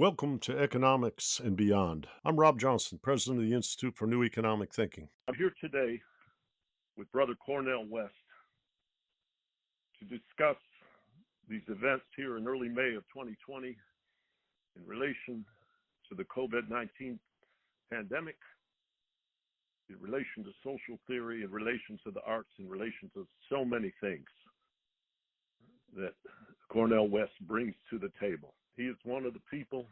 Welcome to Economics and Beyond. I'm Rob Johnson, president of the Institute for New Economic Thinking. I'm here today with Brother Cornel West to discuss these events here in early May of 2020 in relation to the COVID-19 pandemic, in relation to social theory, in relation to the arts, in relation to so many things that Cornel West brings to the table. He is one of the people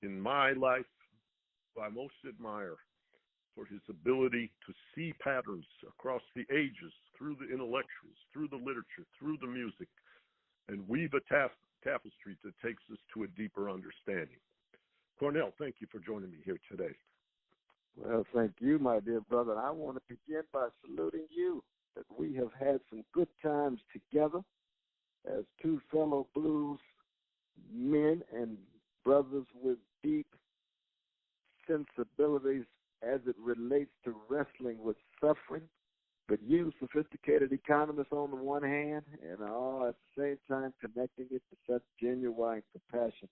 in my life who I most admire for his ability to see patterns across the ages, through the intellectuals, through the literature, through the music, and weave a tapestry that takes us to a deeper understanding. Cornel, thank you for joining me here today. Well, thank you, my dear brother. I want to begin by saluting you that we have had some good times together as two fellow blues men and brothers with deep sensibilities as it relates to wrestling with suffering. But you, sophisticated economists on the one hand, and all at the same time connecting it to such genuine compassion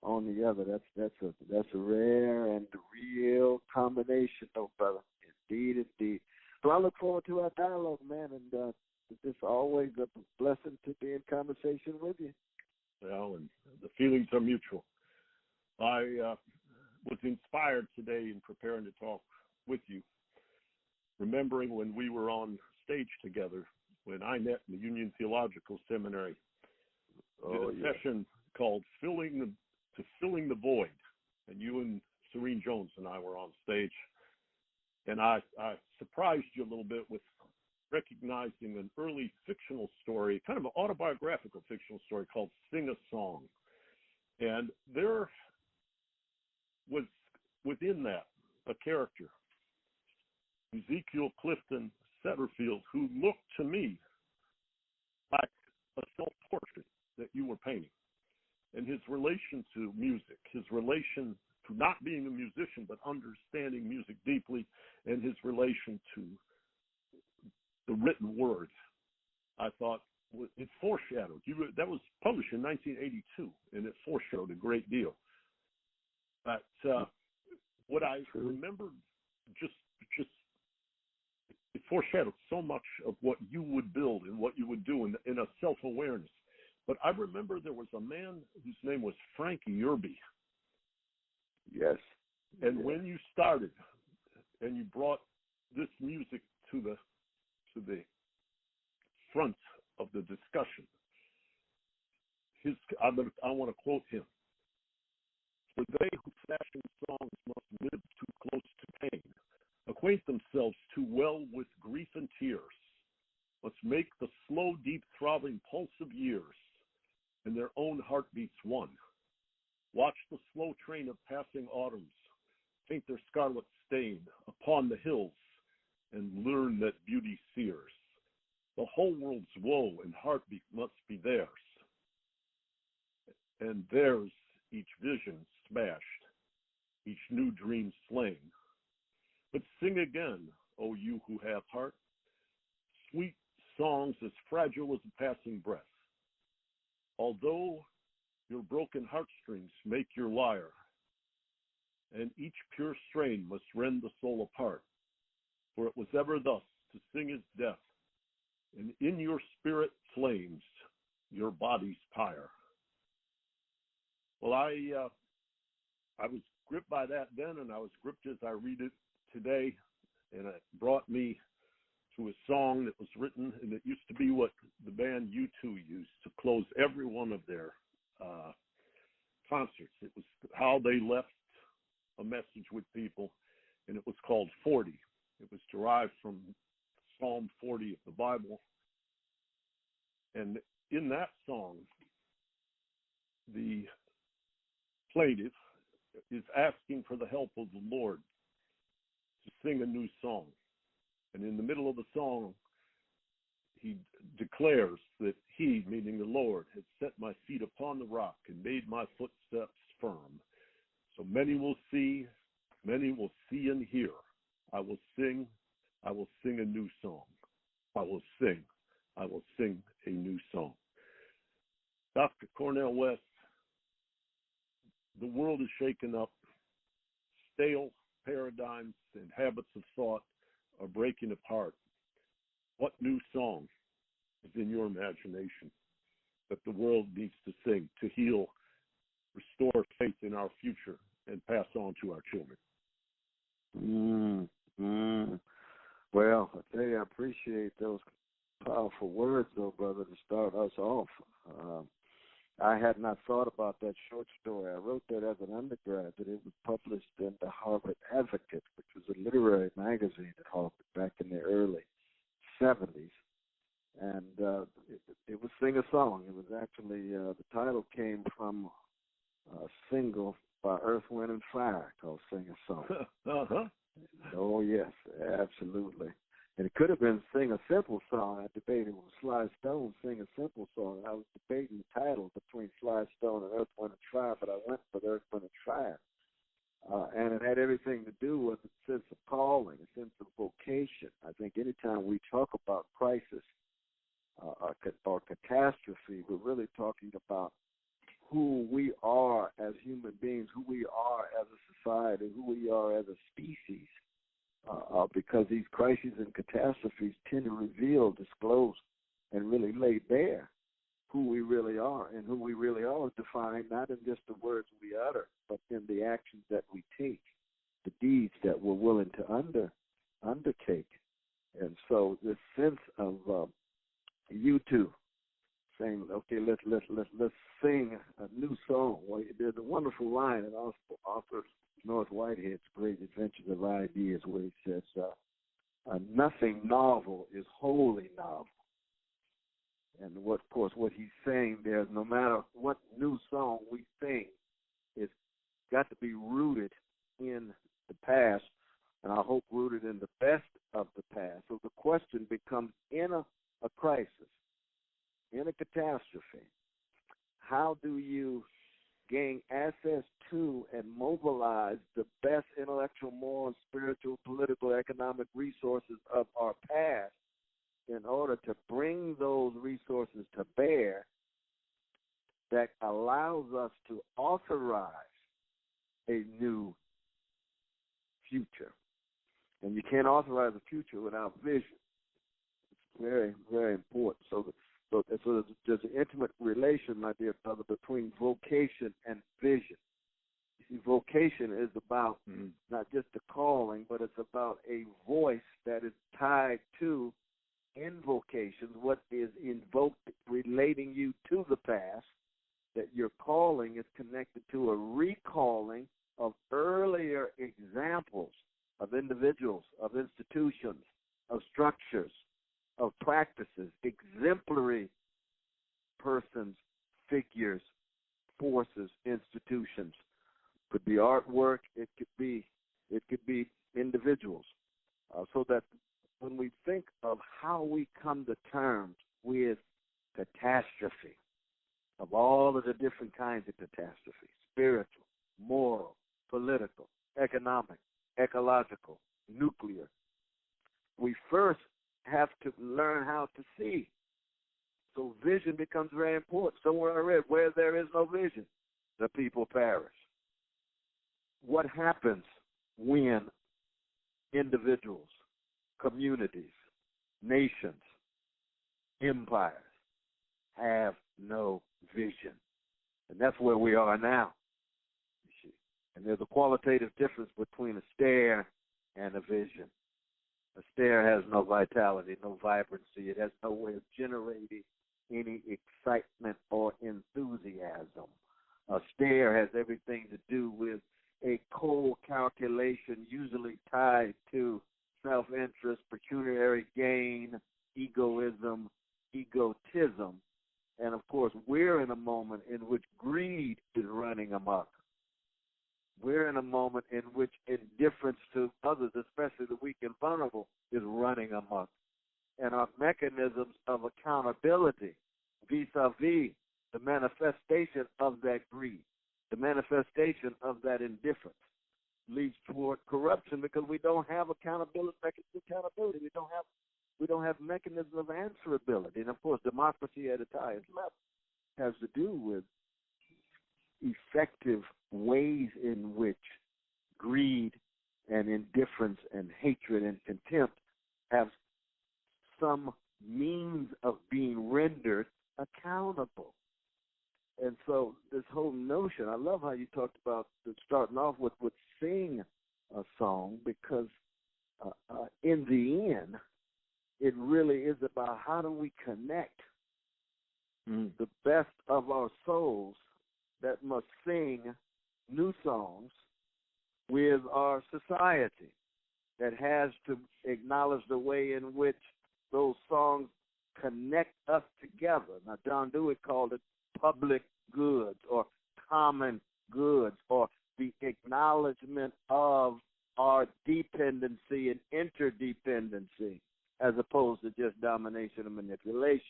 on the other. That's a rare and real combination, though, brother. Indeed. So I look forward to our dialogue, man, and it's always a blessing to be in conversation with you. Well, and the feelings are mutual. I was inspired today in preparing to talk with you, remembering when we were on stage together, when I met in the Union Theological Seminary, did a session called Filling the Void, and you and Serene Jones and I were on stage, and I surprised you a little bit with recognizing an early fictional story, kind of an autobiographical fictional story called Sing a Song. And there was within that a character, Ezekiel Clifton Setterfield, who looked to me like a self-portrait that you were painting. And his relation to music, his relation to not being a musician but understanding music deeply, and his relation to the written word, I thought it foreshadowed. That was published in 1982, and it foreshadowed a great deal. But what I remembered just it foreshadowed so much of what you would build and what you would do in a self-awareness. But I remember there was a man whose name was Frankie Yerby. Yes. And when you started and you brought this music to the front of the discussion, I want to quote him. For they who fashion songs must live too close to pain, acquaint themselves too well with grief and tears, must make the slow, deep throbbing pulse of years and their own heartbeats one. Watch the slow train of passing autumns paint their scarlet stain upon the hills and learn that beauty sears. The whole world's woe and heartbeat must be theirs, and theirs each vision smashed, each new dream slain. But sing again, O you who have heart, sweet songs as fragile as a passing breath. Although your broken heartstrings make your lyre, and each pure strain must rend the soul apart, for it was ever thus to sing is death, and in your spirit flames your body's pyre. Well, I was gripped by that then, and I was gripped as I read it today, and it brought me to a song that was written, and it used to be what the band U2 used to close every one of their concerts. It was how they left a message with people, and it was called 40. It was derived from Psalm 40 of the Bible. And in that song, the plaintiff is asking for the help of the Lord to sing a new song. And in the middle of the song, he declares that he, meaning the Lord, has set my feet upon the rock and made my footsteps firm. So many will see and hear. I will sing a new song. I will sing a new song. Dr. Cornel West, The world is shaken up. Stale paradigms and habits of thought are breaking apart. What new song is in your imagination that the world needs to sing to heal, restore faith in our future, and pass on to our children? Well, I tell you, I appreciate those powerful words, though, brother, to start us off. I had not thought about that short story. I wrote that as an undergraduate. It was published in the Harvard Advocate, which was a literary magazine at Harvard back in the early 70s. And it was Sing a Song. It was actually, the title came from a single by Earth, Wind, and Fire called Sing a Song. Uh-huh. Oh, yes, absolutely. And it could have been Sing a Simple Song. I debated with Sly Stone, Sing a Simple Song. I was debating the title between Sly Stone and Earth, Wind, and Fire, but I went for Earth, Wind, and Fire. And it had everything to do with a sense of calling, a sense of vocation. I think anytime we talk about crisis or catastrophe, we're really talking about who we are as human beings, who we are as a society, who we are as a species. Because these crises and catastrophes tend to reveal, disclose, and really lay bare who we really are. And who we really are is defined not in just the words we utter, but in the actions that we take, the deeds that we're willing to undertake. And so this sense of you two saying, okay, let's sing a new song. Well, there's a wonderful line in author North Whitehead's Great Adventures of Ideas, where he says, nothing novel is wholly novel. And of course, what he's saying there is no matter what new song we sing, it's got to be rooted in the past, and I hope rooted in the best of the past. So the question becomes, in a crisis, in a catastrophe, how do you gain access to and mobilize the best intellectual, moral, spiritual, political, economic resources of our past in order to bring those resources to bear that allows us to authorize a new future? And you can't authorize a future without vision. It's very, very important. So there's an intimate relation, my dear brother, between vocation and vision. You see, vocation is about not just the calling, but it's about a voice that is tied to invocations, what is invoked relating you to the past, that your calling is connected to a recalling of earlier examples of individuals, of institutions, of structures, of practices, exemplary persons, figures, forces, institutions. Could be artwork, it could be individuals. So that when we think of how we come to terms with catastrophe, of all of the different kinds of catastrophes, spiritual, moral, political, economic, ecological, nuclear, we first have to learn how to see. So vision becomes very important. Somewhere I read, where there is no vision, the people perish. What happens when individuals, communities, nations, empires have no vision? And that's where we are now. You see. And there's a qualitative difference between a stare and a vision. A stare has no vitality, no vibrancy. It has no way of generating any excitement or enthusiasm. A stare has everything to do with a cold calculation, usually tied to self-interest, pecuniary gain, egoism, egotism. And, of course, we're in a moment in which greed is running amok. We're in a moment in which indifference to others, especially the weak and vulnerable, is running amok. And our mechanisms of accountability vis-a-vis the manifestation of that greed, the manifestation of that indifference, leads toward corruption because we don't have accountability. We don't have mechanism of answerability. And, of course, democracy at its highest level has to do with effective ways in which greed and indifference and hatred and contempt have some means of being rendered accountable. And so this whole notion, I love how you talked about starting off with sing a song, because in the end, it really is about how do we connect the best of our souls that must sing new songs with our society, that has to acknowledge the way in which those songs connect us together. Now, John Dewey called it public goods or common goods, or the acknowledgement of our dependency and interdependency, as opposed to just domination and manipulation.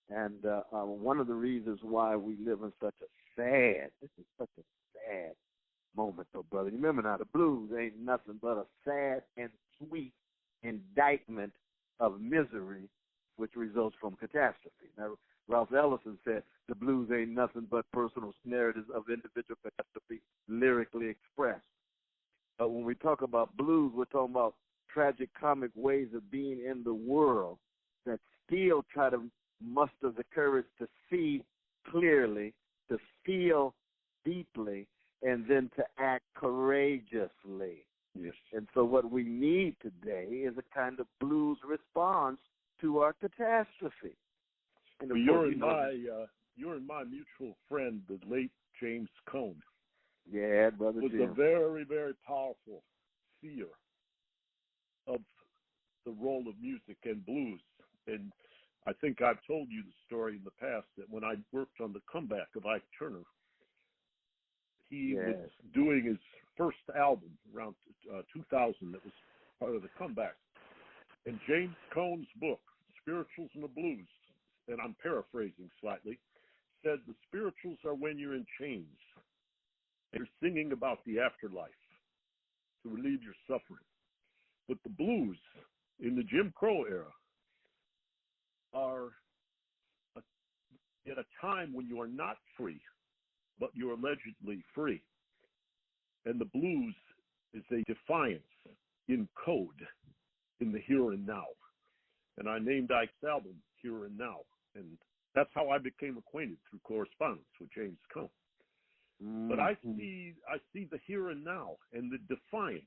And one of the reasons why we live in such a sad moment, though, brother. You remember now, the blues ain't nothing but a sad and sweet indictment of misery, which results from catastrophe. Now, Ralph Ellison said the blues ain't nothing but personal narratives of individual catastrophe lyrically expressed. But when we talk about blues, we're talking about tragic comic ways of being in the world that still try to muster the courage to see clearly, to feel deeply, and then to act courageously. Yes. And so what we need today is a kind of blues response to our catastrophe. And well, you're in my mutual friend, the late James Cone. Yeah, brother was Jim. A very, very powerful seer of the role of music and blues. And I think I've told you the story in the past that when I worked on the comeback of Ike Turner, he was doing his first album around 2000 that was part of the comeback. And James Cone's book, Spirituals and the Blues, and I'm paraphrasing slightly, said the spirituals are when you're in chains. You're singing about the afterlife to relieve your suffering. But the blues in the Jim Crow era are at a time when you are not free, but you're allegedly free. And the blues is a defiance in code in the here and now. And I named Ike's album Here and Now. And that's how I became acquainted through correspondence with James Cone. Mm-hmm. But I see the here and now and the defiance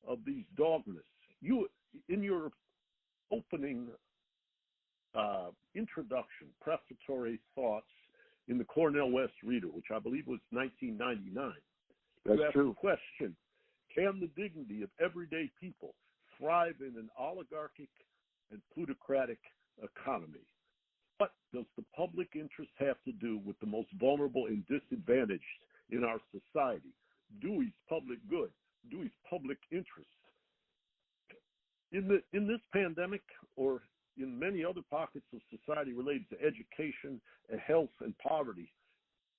of these dogmas. You, in your opening introduction, prefatory thoughts in the Cornel West Reader, which I believe was 1999, that's you asked true. the question, can the dignity of everyday people thrive in an oligarchic and plutocratic economy? What does the public interest have to do with the most vulnerable and disadvantaged in our society? Dewey's public good, Dewey's public interest. In this pandemic, or in many other pockets of society related to education, health, and poverty,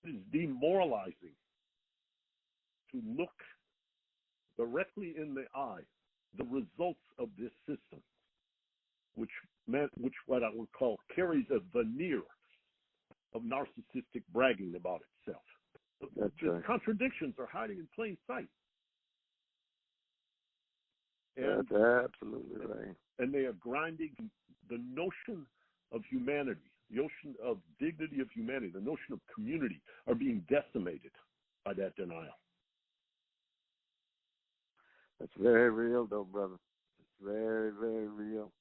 it is demoralizing to look directly in the eye the results of this system, which what I would call carries a veneer of narcissistic bragging about itself. The contradictions are hiding in plain sight. And, that's absolutely right. And they are grinding the notion of humanity, the notion of dignity of humanity, the notion of community are being decimated by that denial. That's very real, though, brother. It's very, very real.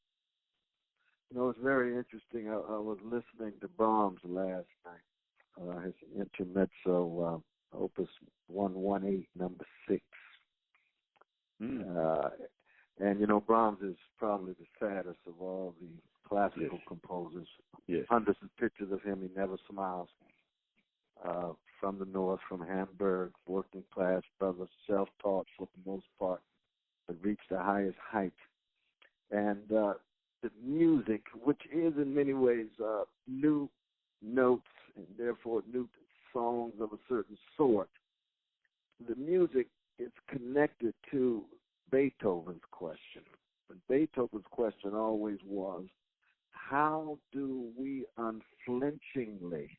You know, it's very interesting. I was listening to Brahms last night, his intermezzo, Opus 118, number 6. And, you know, Brahms is probably the saddest of all the classical composers. Yes. Hundreds of pictures of him. He never smiles. From the north, from Hamburg, working class brother, self-taught for the most part, but reached the highest heights. And the music, which is in many ways new notes and therefore new songs of a certain sort, the music is connected to Beethoven's question. But Beethoven's question always was, how do we unflinchingly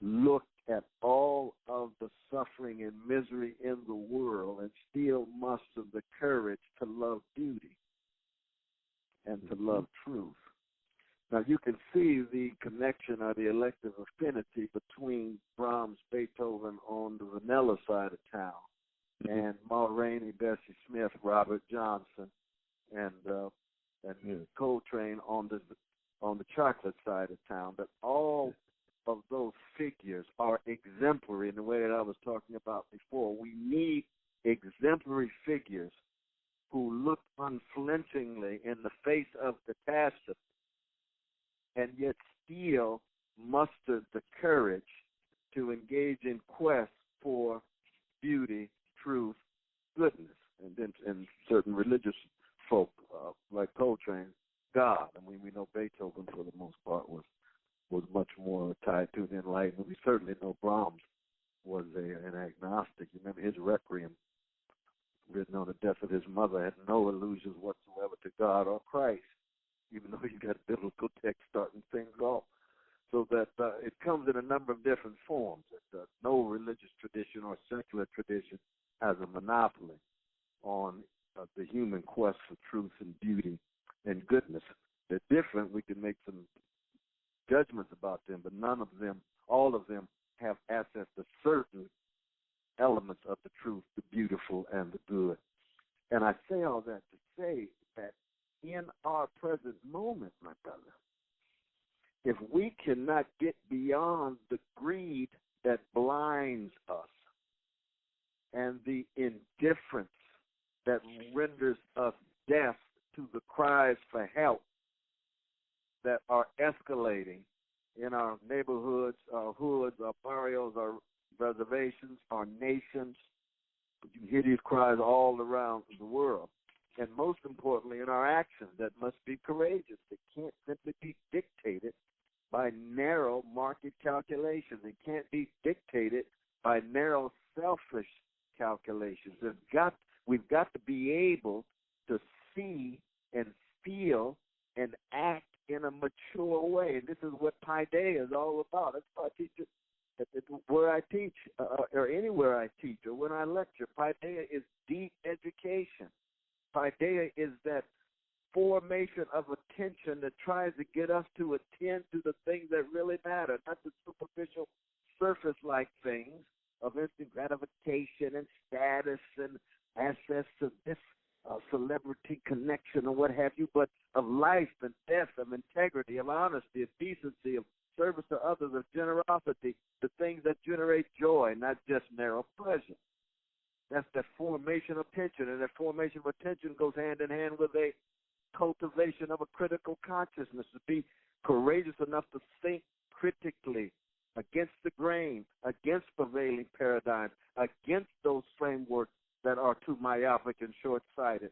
look at all of the suffering and misery in the world and still muster the courage to love beauty and to love truth. Now, you can see the connection or the elective affinity between Brahms, Beethoven on the vanilla side of town, and Ma Rainey, Bessie Smith, Robert Johnson, and Coltrane on the chocolate side of town. But all of those figures are exemplary in the way that I was talking about before. We need exemplary figures who look unflinchingly in the face of catastrophe and yet still mustered the courage to engage in quest for beauty, truth, goodness, and then in certain religious folk like Coltrane, God. I mean, we know Beethoven for the most part was much more tied to the Enlightenment. We certainly know Brahms was an agnostic. You remember his Requiem, written on the death of his mother, had no allusions whatsoever to God or Christ, even though you got biblical text starting things off. So that it comes in a number of different forms. That no religious tradition or secular tradition has a monopoly on the human quest for truth and beauty and goodness. They're different. We can make some judgments about them, but none of them, all of them, have access to certain elements of the truth, the beautiful, and the good. And I say all that to say that in our present moment, my brother, if we cannot get beyond the greed that blinds us and the indifference that renders us deaf to the cries for help that are escalating in our neighborhoods, our hoods, our barrios, our reservations, our nations. You hear these cries all around the world. And most importantly, in our actions that must be courageous. They can't simply be dictated by narrow market calculations. They can't be dictated by narrow selfish calculations. We've got to be able to see and feel and act in a mature way. And this is what Paideia is all about. That's why I teach it where I teach or anywhere I teach or when I lecture. Paideia is deep education. Paideia is that formation of attention that tries to get us to attend to the things that really matter, not the superficial, surface-like things of instant gratification and status and access to this celebrity connection or what have you, but of life and death, of integrity, of honesty, of decency, of service to others, of generosity, the things that generate joy, not just narrow pleasure. That's that formation of attention, and that formation of attention goes hand in hand with a cultivation of a critical consciousness, to be courageous enough to think critically against the grain, against prevailing paradigms, against those frameworks that are too myopic and short-sighted.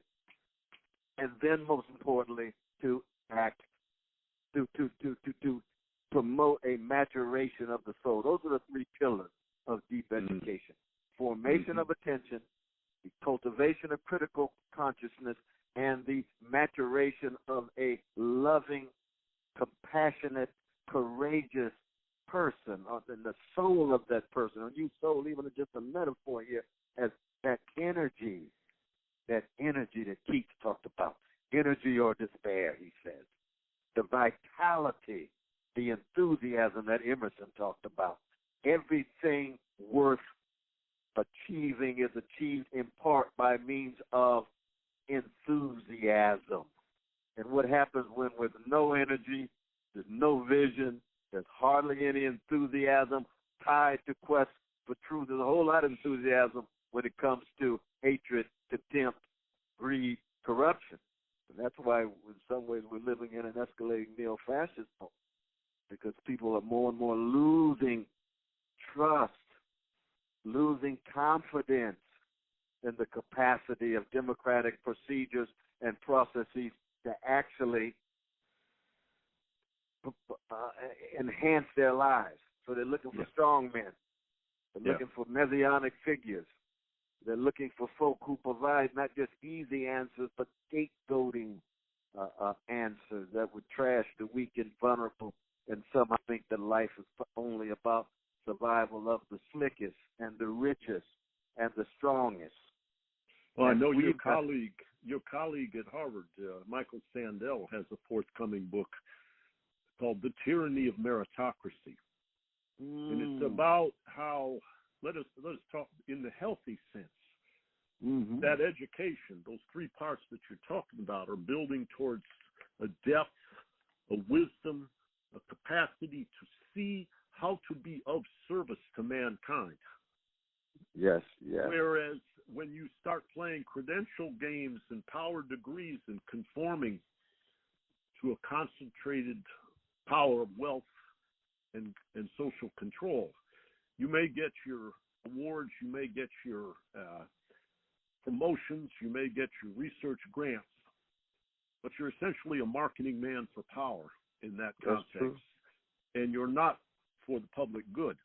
And then, most importantly, to act, to promote a maturation of the soul. Those are the three pillars of deep education. Formation of attention, the cultivation of critical consciousness, and the maturation of a loving, compassionate, courageous person, and the soul of that person. I'll use soul even as just a metaphor here, as that energy that Keats talked about. Energy or despair, he says. The vitality, the enthusiasm that Emerson talked about. Everything worth achieving is achieved in part by means of enthusiasm. And what happens when with no energy, there's no vision, there's hardly any enthusiasm tied to quest for truth? There's a whole lot of enthusiasm when it comes to hatred, contempt, greed, corruption. And that's why in some ways we're living in an escalating neo-fascist mode, because people are more and more losing trust, losing confidence in the capacity of democratic procedures and processes to actually enhance their lives. So they're looking for strong men. They're looking for messianic figures. They're looking for folk who provide not just easy answers, but scapegoating answers that would trash the weak and vulnerable. And some think that life is only about survival of the slickest and the richest and the strongest. Well, I know your colleague at Harvard, Michael Sandel, has a forthcoming book called The Tyranny of Meritocracy. And it's about how, let us talk in the healthy sense, that education, those three parts that you're talking about, are building towards a depth, a wisdom, a capacity to see how to be of service to mankind. Yes, yes. Whereas when you start playing credential games and power degrees and conforming to a concentrated power of wealth and social control, you may get your awards, you may get your promotions, you may get your research grants, but you're essentially a marketing man for power in that context, and you're not for the public good.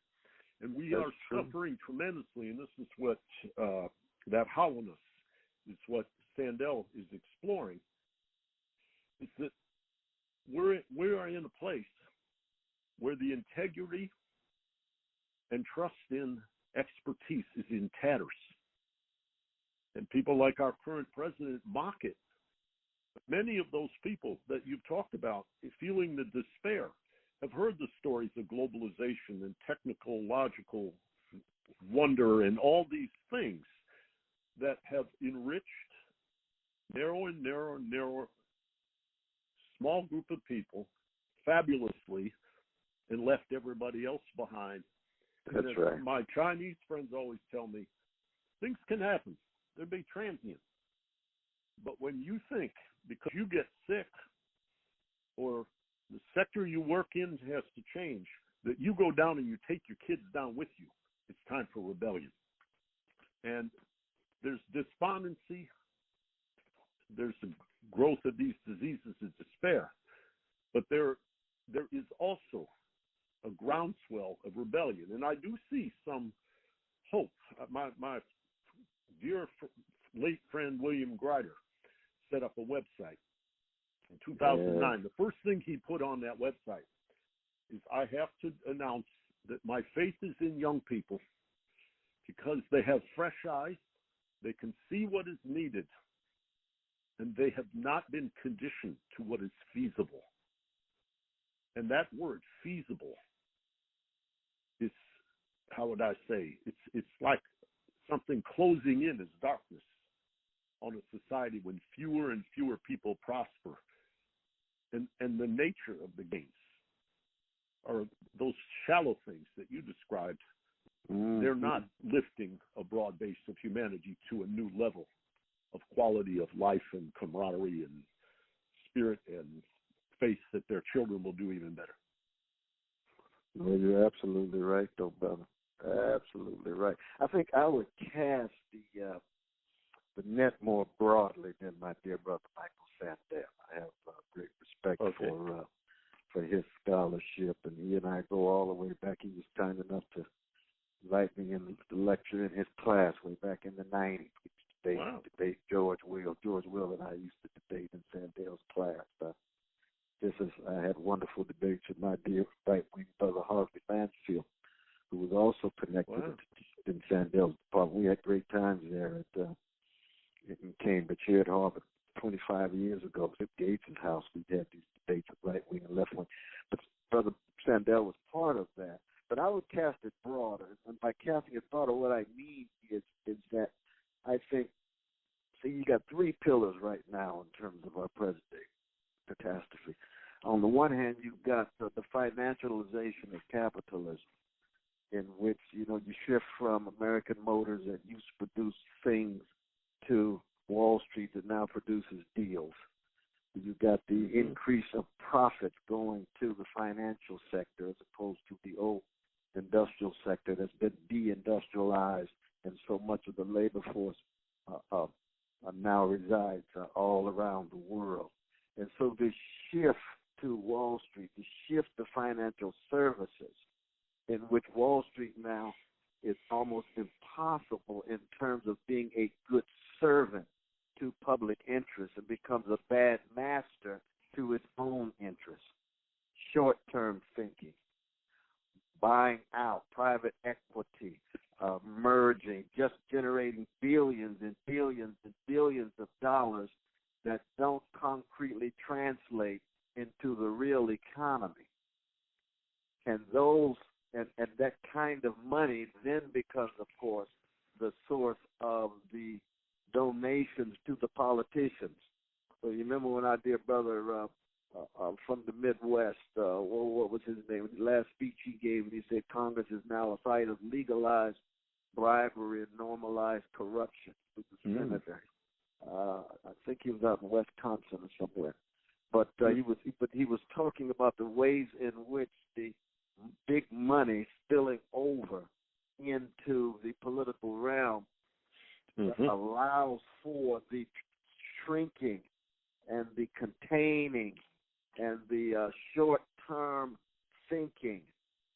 And we are suffering tremendously, and this is what that hollowness is what Sandel is exploring, is that we are in a place where the integrity and trust in expertise is in tatters. And people like our current president mock it. But many of those people that you've talked about, feeling the despair, have heard the stories of globalization and technological wonder and all these things that have enriched narrow, small group of people fabulously and left everybody else behind. That's right. My Chinese friends always tell me, things can happen. They'll be transient. But when you think, because you get sick or the sector you work in has to change, that you go down and you take your kids down with you, it's time for rebellion. And there's despondency, there's a growth of these diseases and despair, but there is also a groundswell of rebellion. And I do see some hope. My dear late friend William Grider set up a website in 2009. The first thing he put on that website is, I have to announce that my faith is in young people because they have fresh eyes, they can see what is needed, and they have not been conditioned to what is feasible. And that word, feasible, is, how would I say, it's like something closing in as darkness on a society when fewer and fewer people prosper. And the nature of the gains are those shallow things that you described. They're not lifting a broad base of humanity to a new level of quality of life and camaraderie and spirit and faith that their children will do even better. Well, you're absolutely right, though, brother. Absolutely right. I think I would cast the net more broadly than my dear brother Michael Sandel. I have great respect for his scholarship, and he and I go all the way back. He was kind enough to invite me in the lecture in his class way back in the 90s. We debate George Will. George Will and I used to debate in Sandel's class. I had wonderful debates with my dear right-wing brother Harvey Mansfield, who was also connected in Sandel's department. We had great times there in Cambridge here at Harvard 25 years ago. At Gates' house, we had these debates with right wing and left wing. But Brother Sandel was part of that. But I would cast it broader. And by casting it broader, what I mean is that I think, you got three pillars right now in terms of our present day catastrophe. On the one hand, you've got the financialization of capitalism, in which, you shift from American Motors that used to produce things to Wall Street that now produces deals. You've got the increase of profits going to the financial sector as opposed to the old industrial sector that's been deindustrialized, and so much of the labor force now resides all around the world. And so the shift to Wall Street, the shift to financial services, in which Wall Street now is almost impossible in terms of being a good servant to public interest, and becomes a bad master to its own interests. Short-term thinking, buying out, privatizing money, just generating billions and billions and billions of dollars that don't concretely translate into the real economy. And that kind of money then becomes, of course, the source of the donations to the politicians. So you remember when our dear brother from the Midwest, what was his name? The last speech he gave, and he said Congress is now a site of legalized bribery and normalized corruption. He was a senator. I think he was out in Wisconsin or somewhere. But he was talking about the ways in which the big money spilling over into the political realm allows for the shrinking and the containing and the short-term thinking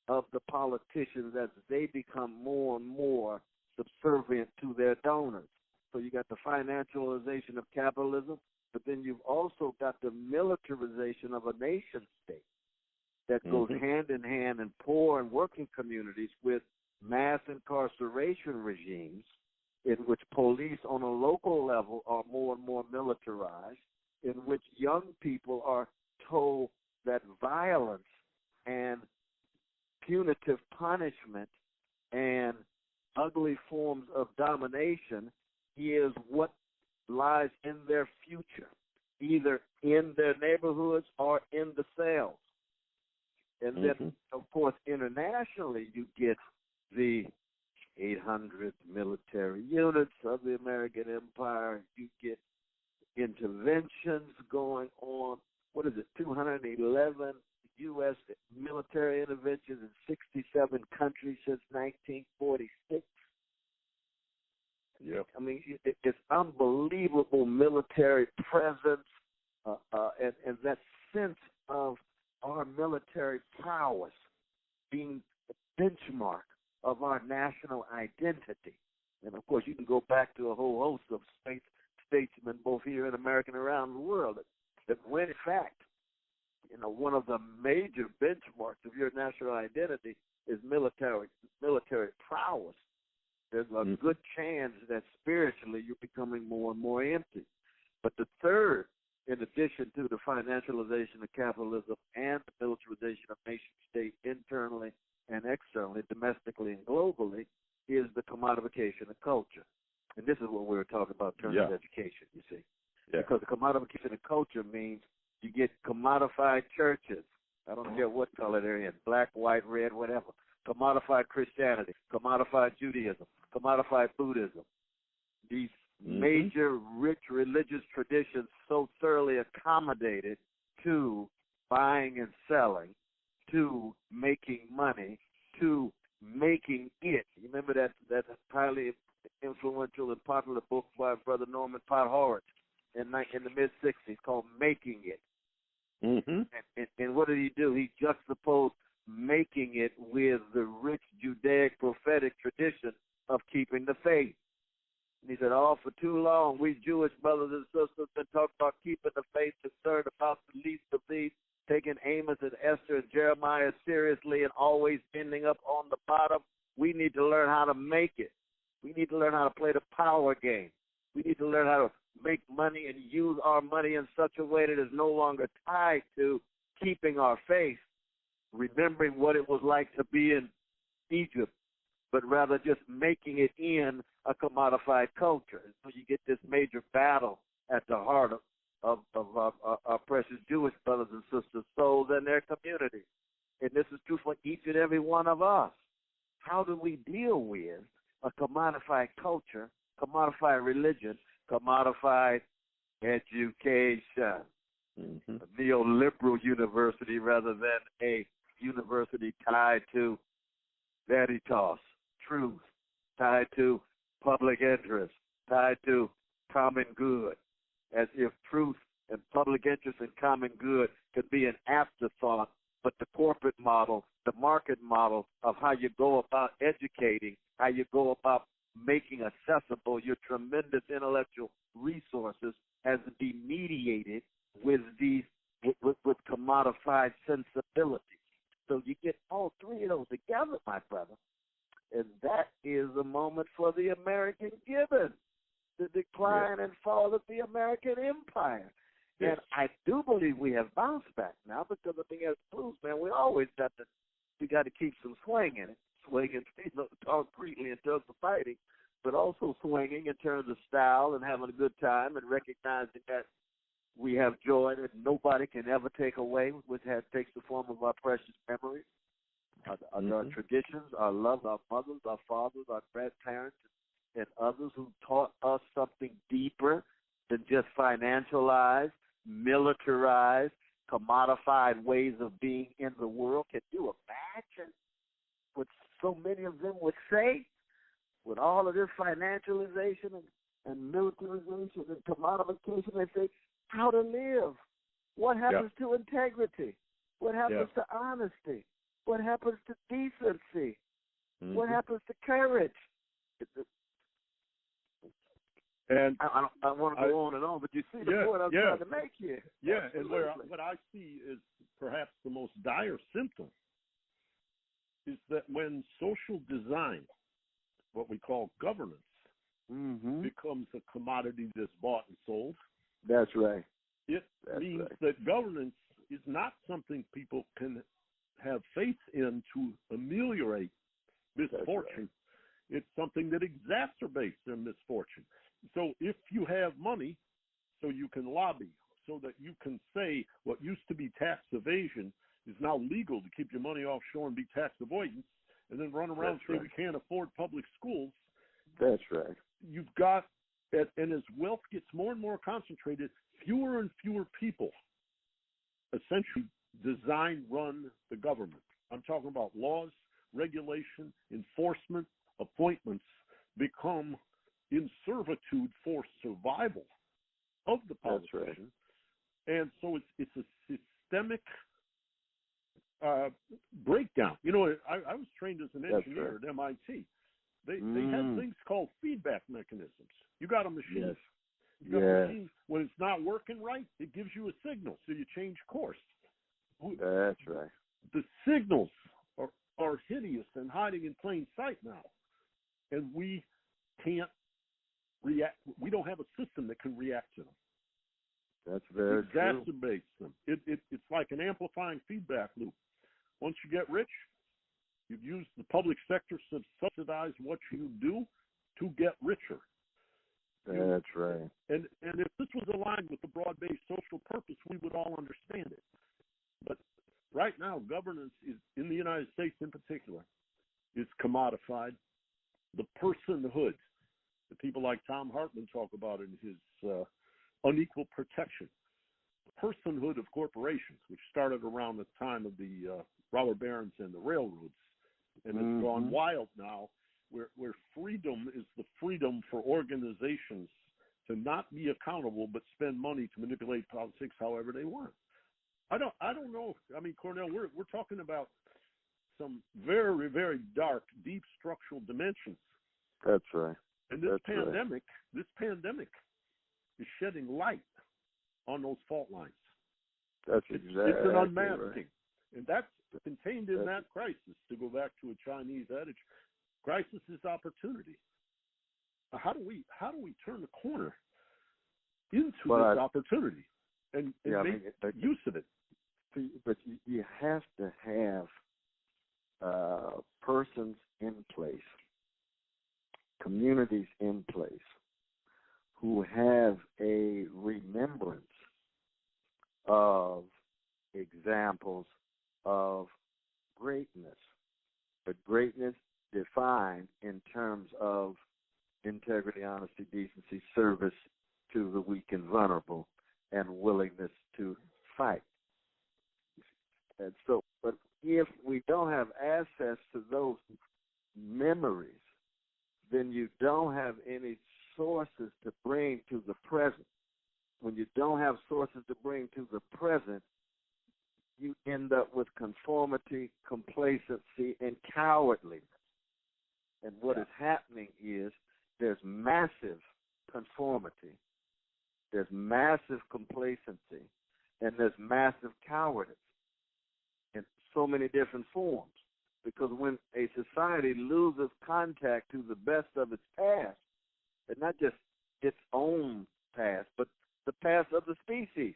of the politicians as they become more and more subservient to their donors. So you got the financialization of capitalism, but then you've also got the militarization of a nation state that goes hand in hand in poor and working communities with mass incarceration regimes in which police on a local level are more and more militarized, in which young people are told that violence and punitive punishment and ugly forms of domination is what lies in their future, either in their neighborhoods or in the cells. And then, of course, internationally, you get the 800 military units of the American Empire. You get interventions going on. 211 U.S. military interventions in 67 countries since 1946. Yeah. I mean, it's unbelievable military presence and that sense of our military prowess being the benchmark of our national identity. And, of course, you can go back to a whole host of statesmen, both here in America and around the world, that when, in fact, one of the major benchmarks of your national identity is military prowess. There's a good chance that spiritually you're becoming more and more empty. But the third, in addition to the financialization of capitalism and the militarization of nation state internally and externally, domestically and globally, is the commodification of culture. And this is what we were talking about in terms of education, you see. Yeah. Because the commodification of culture means you get commodified churches. I don't care what color they're in, black, white, red, whatever. Commodified Christianity, commodified Judaism, commodified Buddhism. These major rich religious traditions so thoroughly accommodated to buying and selling, to making money, to making it. You remember that highly influential and popular book by Brother Norman Podhoretz in the mid-'60s called Making It. And what did he do? He juxtaposed making it with the rich Judaic prophetic tradition of keeping the faith. And he said, for too long, we Jewish brothers and sisters been talking about keeping the faith, concerned about the least of these, taking Amos and Esther and Jeremiah seriously and always ending up on the bottom. We need to learn how to make it. We need to learn how to play the power game. We need to learn how to make money and use our money in such a way that is no longer tied to keeping our faith, remembering what it was like to be in Egypt, but rather just making it in a commodified culture. And so you get this major battle at the heart of our precious Jewish brothers and sisters' souls and their communities. And this is true for each and every one of us. How do we deal with a commodified culture, commodified religion, commodified education? A neoliberal university rather than a university tied to veritas, truth, tied to public interest, tied to common good, as if truth and public interest and common good could be an afterthought, but the corporate model, the market model of how you go about educating, how you go about making accessible your tremendous intellectual resources has to be mediated with these with commodified sensibilities. So you get all three of those together, my brother, and that is a moment for the American given, the decline and fall of the American empire. Yes. And I do believe we have bounced back now, because I think as blues, man, we got to keep some swing in it. Swinging, concretely in terms of fighting, but also swinging in terms of style and having a good time and recognizing that we have joy that nobody can ever take away, which takes the form of our precious memories, our traditions, our love, our mothers, our fathers, our grandparents, and others who taught us something deeper than just financialized, militarized, commodified ways of being in the world. Can you imagine what so many of them would say with all of this financialization and militarization and commodification? They say, how to live. What happens to integrity? What happens to honesty? What happens to decency? What happens to courage? And I want to go on and on, but you see the point I'm trying to make here. Yeah, absolutely. And what I see is perhaps the most dire symptom is that when social design, what we call governance, becomes a commodity that's bought and sold. That's right. It means that governance is not something people can have faith in to ameliorate misfortune. It's something that exacerbates their misfortune. So if you have money, so you can lobby, so that you can say what used to be tax evasion is now legal to keep your money offshore and be tax avoidance, and then run around saying we can't afford public schools. That's right. You've got, and as wealth gets more and more concentrated, fewer and fewer people essentially design, run the government. I'm talking about laws, regulation, enforcement, appointments become in servitude for survival of the politician. And so it's a systemic breakdown. You know, I was trained as an engineer at MIT. They had things called feedback mechanisms. You got a machine. You got a machine. When it's not working right, it gives you a signal, so you change course. That's right. The signals are hideous and hiding in plain sight now. And we can't react. We don't have a system that can react to them. That's very true. It exacerbates them. It's like an amplifying feedback loop. Once you get rich, you've used the public sector to subsidize what you do to get richer. That's right. And if this was aligned with the broad-based social purpose, we would all understand it. But right now, governance is, in the United States in particular, is commodified. The personhood that people like Tom Hartman talk about in his unequal protection. The personhood of corporations, which started around the time of the robber barons and the railroads, and it's gone wild now, where freedom is the freedom for organizations to not be accountable but spend money to manipulate politics however they want. I don't know. I mean, Cornel, we're talking about some very, very dark, deep structural dimensions. That's right. And this pandemic is shedding light on those fault lines. That's it's exactly an unmasking. Right. And that's contained in that crisis, to go back to a Chinese adage. Crisis is opportunity. How do we turn the corner into this opportunity and make use of it? But you have to have persons in place, communities in place, who have a remembrance of examples of greatness, but greatness defined in terms of integrity, honesty, decency, service to the weak and vulnerable, and willingness to fight. And so, but if we don't have access to those memories, then you don't have any sources to bring to the present. When you don't have sources to bring to the present, you end up with conformity, complacency, and cowardliness. And what is happening is there's massive conformity, there's massive complacency, and there's massive cowardice in so many different forms. Because when a society loses contact to the best of its past, and not just its own past, but the past of the species,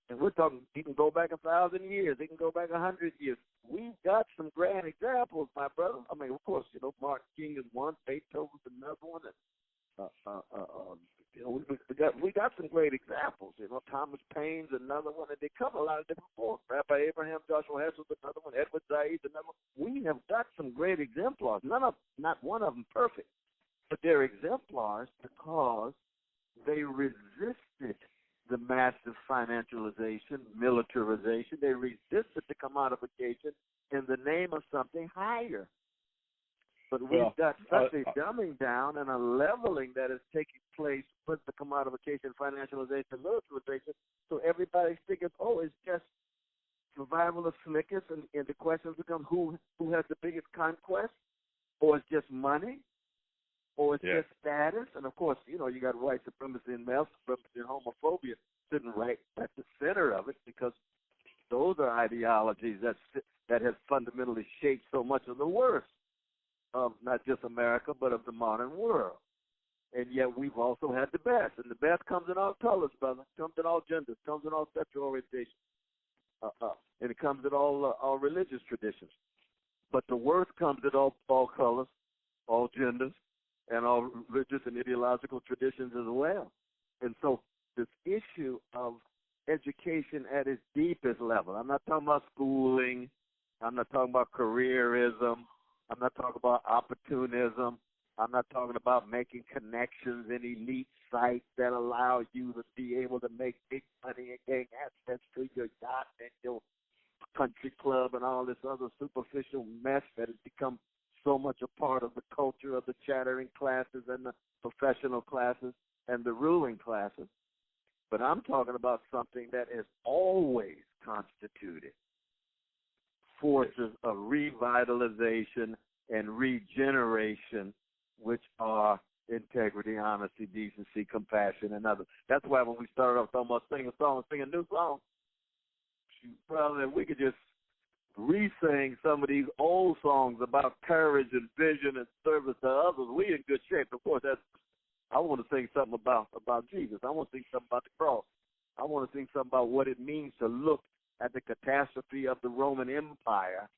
and we're talking, you can go back 1,000 years, it can go back 100 years. We've got some grand examples, my brother. I mean, of course, Martin King is one, Beethoven's another one, and we got some great examples. Thomas Paine's another one, and they come a lot of different forms. Rabbi Abraham Joshua Heschel's another one. Edward Said's another one. We have got some great exemplars. Not one of them perfect, but they're exemplars because they resisted the massive financialization, militarization. They resisted the commodification in the name of something higher. But we've got such a dumbing down and a leveling that is taking place with the commodification, financialization, militarization. So everybody figures, it's just survival of slickest, and the questions become who has the biggest conquest, or it's just money, or it's just status. And of course, you got white supremacy and male supremacy and homophobia sitting right at the center of it, because those are ideologies that have fundamentally shaped so much of the worst of not just America, but of the modern world. And yet we've also had the best. And the best comes in all colors, brother. Comes in all genders. Comes in all sexual orientation. And it comes in all religious traditions. But the worst comes in all colors, all genders, and all religious and ideological traditions as well. And so this issue of education at its deepest level, I'm not talking about schooling, I'm not talking about careerism, I'm not talking about opportunism. I'm not talking about making connections in elite sites that allow you to be able to make big money and gain access to your yacht and your country club and all this other superficial mess that has become so much a part of the culture of the chattering classes and the professional classes and the ruling classes. But I'm talking about something that has always constituted forces of revitalization and regeneration, which are integrity, honesty, decency, compassion, and others. That's why when we started off talking about sing a new song, brother, if we could just re-sing some of these old songs about courage and vision and service to others, we in good shape. Of course, I want to sing something about Jesus. I want to sing something about the cross. I want to sing something about what it means to look at the catastrophe of the Roman Empire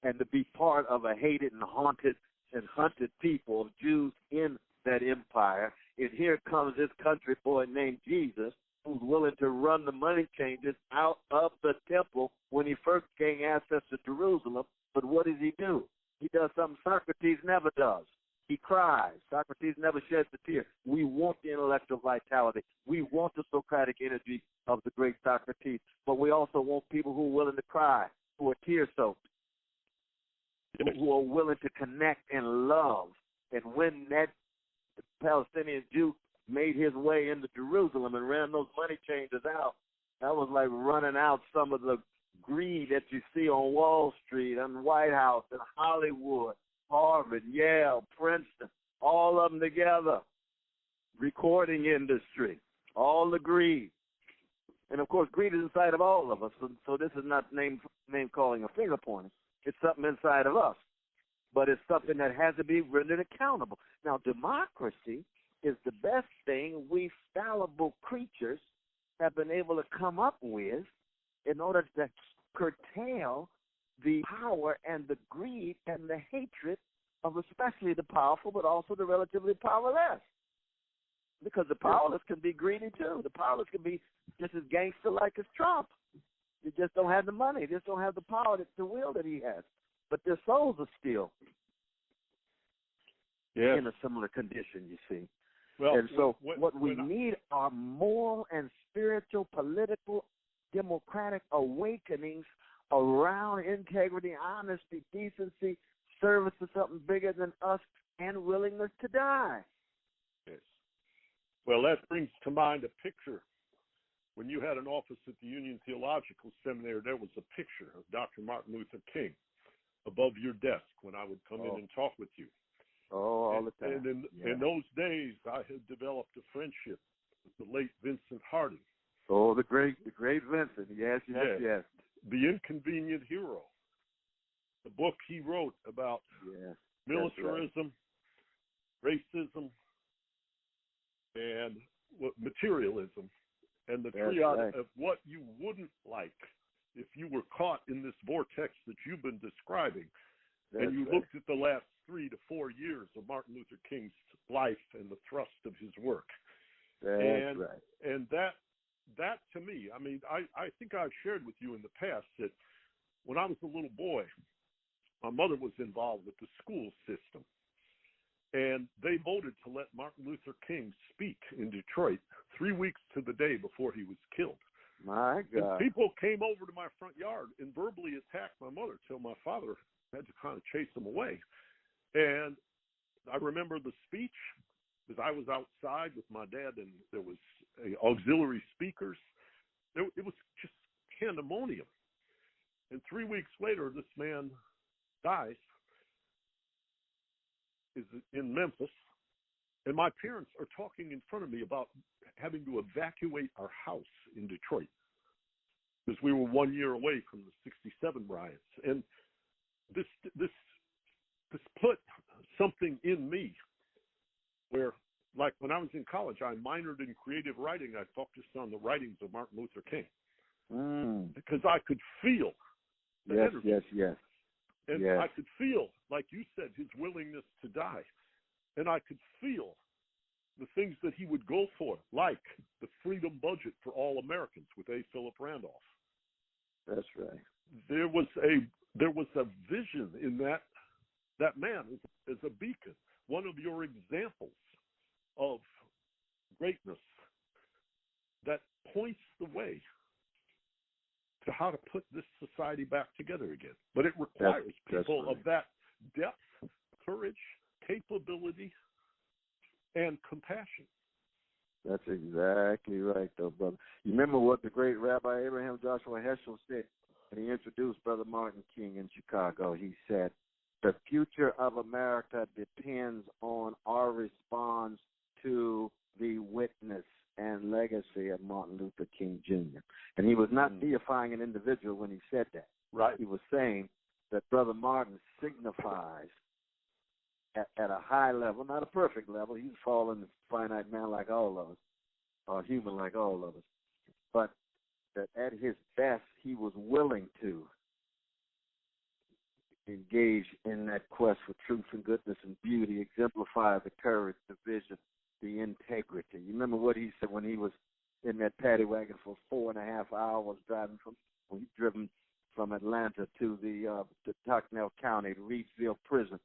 and to be part of a hated and haunted and hunted people of Jews in that empire. And here comes this country boy named Jesus, who's willing to run the money changers out of the temple when he first gained access to Jerusalem. But what does he do? He does something Socrates never does. He cries. Socrates never sheds a tear. We want the intellectual vitality. We want the Socratic energy of the great Socrates. But we also want people who are willing to cry, who are tear-soaked, who are willing to connect and love. And when that Palestinian Jew made his way into Jerusalem and ran those money changers out, that was like running out some of the greed that you see on Wall Street and White House and Hollywood, Harvard, Yale, Princeton, all of them together, recording industry, all the greed. And, of course, greed is inside of all of us, so this is not name-calling or finger-pointing. It's something inside of us, but it's something that has to be rendered accountable. Now, democracy is the best thing we fallible creatures have been able to come up with in order to curtail the power and the greed and the hatred of especially the powerful, but also the relatively powerless. Because the powerless can be greedy too. The powerless can be just as gangster-like as Trump. They just don't have the money. They just don't have the power to will that he has. But their souls are still in a similar condition, you see. Well, and so what we need are moral and spiritual, political, democratic awakenings around integrity, honesty, decency, service to something bigger than us, and willingness to die. Yes. Well, that brings to mind a picture. When you had an office at the Union Theological Seminary, there was a picture of Dr. Martin Luther King above your desk when I would come in and talk with you. All the time. And in those days, I had developed a friendship with the late Vincent Harding. Oh, the great Vincent. Yes. The inconvenient hero. the book he wrote about militarism, racism, and materialism, and the triad of what you wouldn't like if you were caught in this vortex that you've been describing. And you looked at the last 3 to 4 years of Martin Luther King's life and the thrust of his work. And that to me, I mean, I think I've shared with you in the past that when I was a little boy, my mother was involved with the school system. And they voted to let Martin Luther King speak in Detroit 3 weeks to the day before he was killed. My God. And people came over to my front yard and verbally attacked my mother till my father had to kind of chase them away. And I remember the speech because I was outside with my dad, and there was auxiliary speakers. It was just pandemonium. And 3 weeks later, this man dies, is in Memphis, and my parents are talking in front of me about having to evacuate our house in Detroit because we were 1 year away from the '67 riots. And this put something in me where, like when I was in college, I minored in creative writing. I focused on the writings of Martin Luther King because I could feel the energy. And I could feel, like you said, his willingness to die. And I could feel the things that he would go for, like the freedom budget for all Americans with A. Philip Randolph. That's right. There was a vision in that man as a beacon, one of your examples of greatness that points the way to how to put this society back together again. But it requires people of that depth, courage, capability, and compassion. That's exactly right, though, brother. You remember what the great Rabbi Abraham Joshua Heschel said when he introduced Brother Martin King in Chicago? He said, the future of America depends on our response to the witness and legacy of Martin Luther King Jr. And he was not deifying an individual when he said that. Right. He was saying that Brother Martin signifies at a high level, not a perfect level. He's a fallen, finite man like all of us, or human like all of us. But that at his best, he was willing to engage in that quest for truth and goodness and beauty, exemplify the courage, the vision, the integrity. You remember what he said when he was in that paddy wagon for 4.5 hours driven from Atlanta to to Tucknell County, to Reedsville Prison,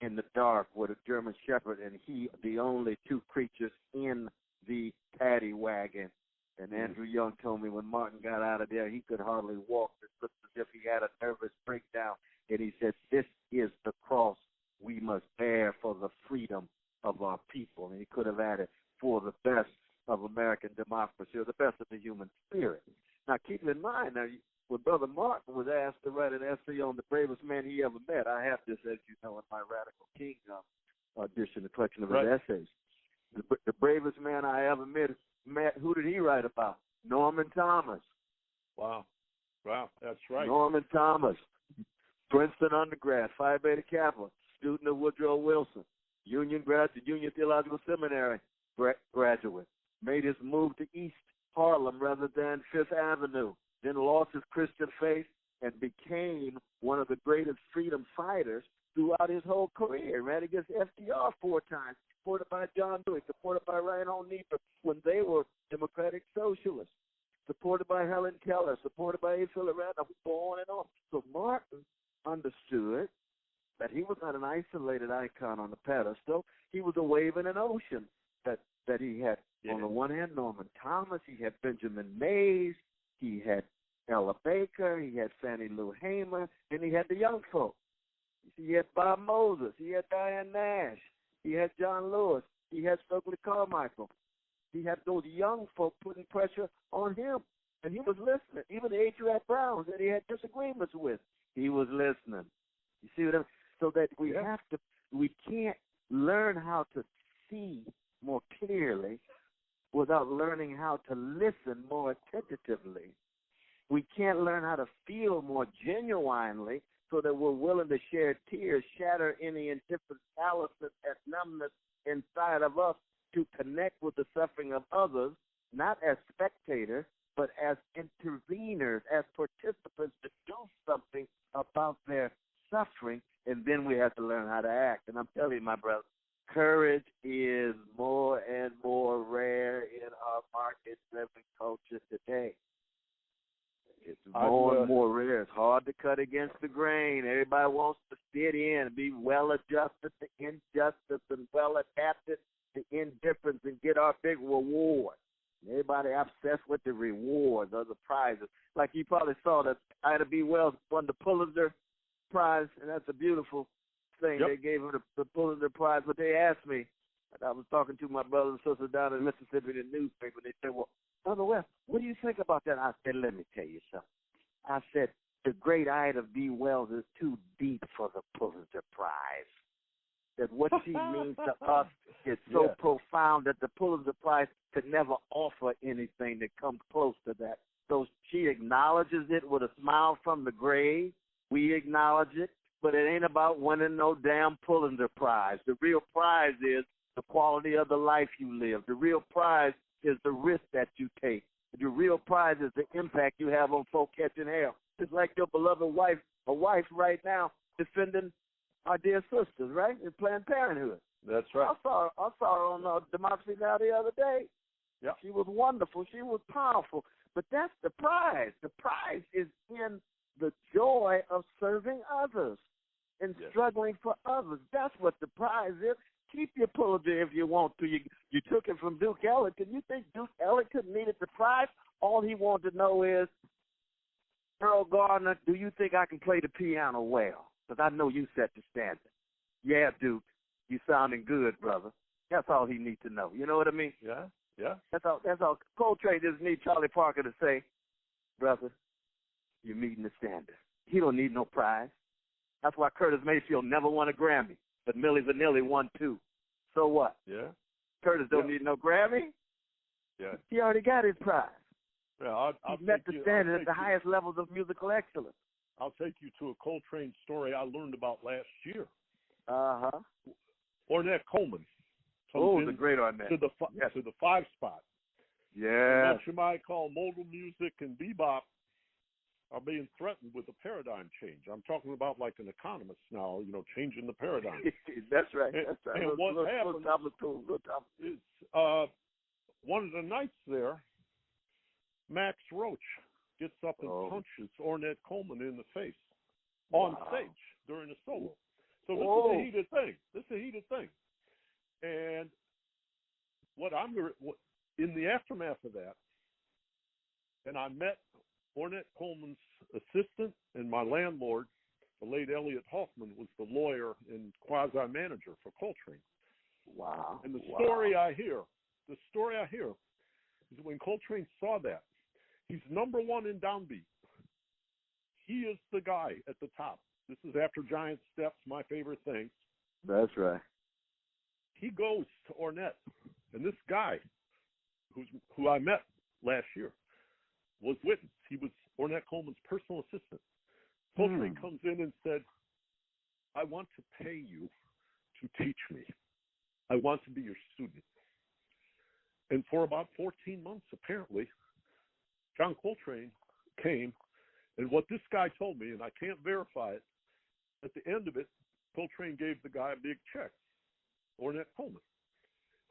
in the dark with a German Shepherd, and he, the only two creatures in the paddy wagon. And Andrew Young told me when Martin got out of there, he could hardly walk. It looked as if he had a nervous breakdown. And he said, this is the cross we must bear for the freedom of our people. And he could have added, for the best of American democracy, or the best of the human spirit. Now, keep in mind, when Brother Martin was asked to write an essay on the bravest man he ever met, I have this, as you know, in my Radical King edition, a collection of his essays. The bravest man I ever met, who did he write about? Norman Thomas. Wow, that's right. Norman Thomas, Princeton undergrad, Phi Beta Kappa, student of Woodrow Wilson, Union Theological Seminary graduate, made his move to East Harlem rather than Fifth Avenue, then lost his Christian faith and became one of the greatest freedom fighters throughout his whole career. Ran against FDR 4 times, supported by John Lewis, supported by Reinhold Niebuhr when they were democratic socialists, supported by Helen Keller, supported by A. Philip Randolph, on and on. So Martin understood that he was not an isolated icon on the pedestal. He was a wave in an ocean that he had, on the one hand, Norman Thomas, he had Benjamin Mays, he had Ella Baker, he had Fannie Lou Hamer, and he had the young folk. You see, he had Bob Moses, he had Diane Nash, he had John Lewis, he had Stokely Carmichael. He had those young folk putting pressure on him, and he was listening. Even the H.R. Browns that he had disagreements with, he was listening. You see what I mean? So that we can't learn how to see more clearly without learning how to listen more attentively. We can't learn how to feel more genuinely so that we're willing to shed tears, shatter any indifferent callousness and numbness inside of us to connect with the suffering of others, not as spectators, but as interveners, as participants to do something about their suffering, and then we have to learn how to act. And I'm telling you, my brother, courage is more and more rare in our market-driven culture today. It's more and more rare. It's hard to cut against the grain. Everybody wants to fit in and be well-adjusted to injustice and well-adapted to indifference and get our big reward. Everybody obsessed with the rewards or the prizes. Like you probably saw that Ida B. Wells won the Pulitzer Prize, and that's a beautiful thing. Yep. They gave her the Pulitzer Prize, but they asked me, and I was talking to my brothers and sisters down in Mississippi in the newspaper, and they said, well, Brother West, what do you think about that? I said, let me tell you something. I said, the great Ida B. Wells is too deep for the Pulitzer Prize. That what she means to us is so profound that the Pulitzer Prize could never offer anything that comes close to that. So she acknowledges it with a smile from the grave. We acknowledge it, but it ain't about winning no damn Pulitzer Prize. The real prize is the quality of the life you live. The real prize is the risk that you take. The real prize is the impact you have on folk catching hell. It's like your beloved wife, a wife right now, defending our dear sisters, right, in Planned Parenthood. That's right. I saw her on Democracy Now! The other day. Yeah. She was wonderful. She was powerful. But that's the prize. The prize is in the joy of serving others and struggling for others. That's what the prize is. Keep your Pulitzer if you want to. You took it from Duke Ellington. You think Duke Ellington needed the prize? All he wanted to know is, Earl Gardner, do you think I can play the piano well? Because I know you set the standard. Yeah, Duke, you sounding good, brother. That's all he needs to know. You know what I mean? Yeah, yeah. That's all. Coltrane just needs Charlie Parker to say, brother, you're meeting the standard. He don't need no prize. That's why Curtis Mayfield never won a Grammy, but Milli Vanilli won 2. So what? Yeah. Curtis don't need no Grammy. Yeah. He already got his prize. Yeah, He met the standard at the highest levels of musical excellence. I'll take you to a Coltrane story I learned about last year. Uh-huh. Ornette Coleman. The great Ornette. To the 5 spot. Yeah. What you might call modal music and bebop are being threatened with a paradigm change. I'm talking about like an economist now, changing the paradigm. That's right. And what happened is one of the nights there, Max Roach gets up and punches Ornette Coleman in the face on stage during a solo. So this is a heated thing. And in the aftermath of that, and I met Ornette Coleman's assistant and my landlord, the late Elliot Hoffman, was the lawyer and quasi-manager for Coltrane. Wow. And the story I hear is when Coltrane saw that, he's number 1 in downbeat. He is the guy at the top. This is after Giant Steps, my favorite thing. That's right. He goes to Ornette, and this guy, who I met last year, was witness. He was Ornette Coleman's personal assistant. Coltrane comes in and said, I want to pay you to teach me. I want to be your student. And for about 14 months, apparently, John Coltrane came, and what this guy told me, and I can't verify it, at the end of it, Coltrane gave the guy a big check, Ornette Coleman,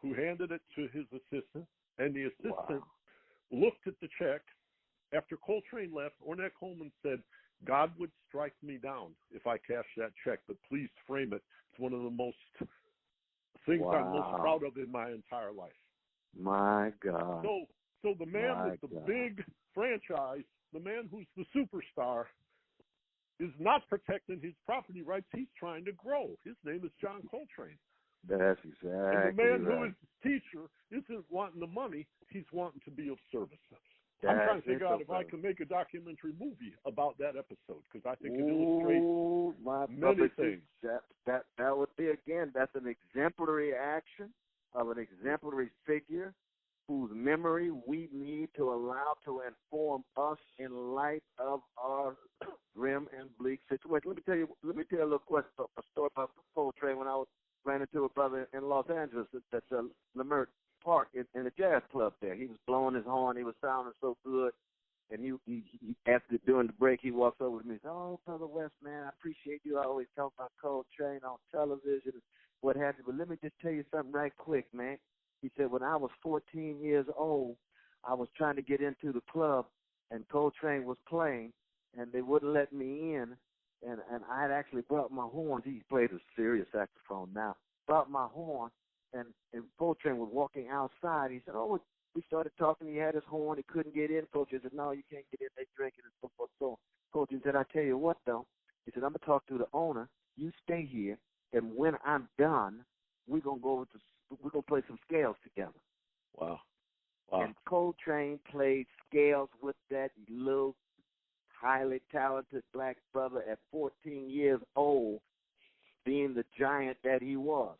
who handed it to his assistant, and the assistant looked at the check. After Coltrane left, Ornette Coleman said, God would strike me down if I cashed that check, but please frame it. It's one of the things I'm most proud of in my entire life. My God. So the man with the big franchise, the man who's the superstar, is not protecting his property rights. He's trying to grow. His name is John Coltrane. That's exactly And the man who is the teacher isn't wanting the money. He's wanting to be of service. I'm trying to figure out if I can make a documentary movie about that episode, because I think it illustrates many things. That would be, again, that's an exemplary action of an exemplary figure whose memory we need to allow to inform us in light of our grim and bleak situation. Let me tell you a little a story about Coltrane. When I ran into a brother in Los Angeles at Lamert Park in a jazz club there. He was blowing his horn. He was sounding so good. And he after during the break, he walks over to me and says, "Oh, Brother West, man, I appreciate you. I always talk about Coltrane on television and what have you. But let me just tell you something right quick, man." He said, "When I was 14 years old, I was trying to get into the club, and Coltrane was playing, and they wouldn't let me in. And I had actually brought my horn." He played a serious saxophone now. Brought my horn, and Coltrane was walking outside. He said, "Oh, we started talking. He had his horn. He couldn't get in." Coltrane said, "No, you can't get in. They drinking and so forth." So Coltrane said, "I tell you what, though." He said, "I'm going to talk to the owner. You stay here, and when I'm done, we're going to we're going to play some scales together." Wow. And Coltrane played scales with that little highly talented black brother at 14 years old, being the giant that he was.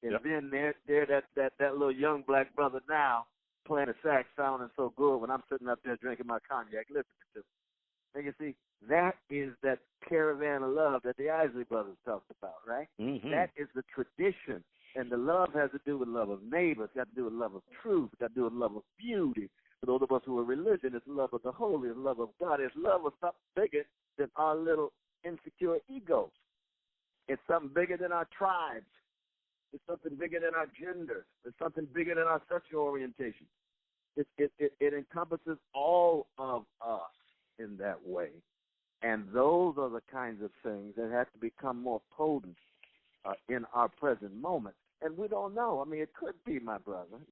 And then that little young black brother now playing a sax sounding so good when I'm sitting up there drinking my cognac listening to him. And you see, that is that caravan of love that the Isley brothers talked about, right? Mm-hmm. That is the tradition. And the love has to do with love of neighbor. It's got to do with love of truth. It's got to do with love of beauty. For those of us who are religious, it's love of the holy. It's love of God. It's love of something bigger than our little insecure egos. It's something bigger than our tribes. It's something bigger than our gender. It's something bigger than our sexual orientation. It encompasses all of us in that way. And those are the kinds of things that have to become more potent in our present moment. And we don't know. I mean, it could be, my brother,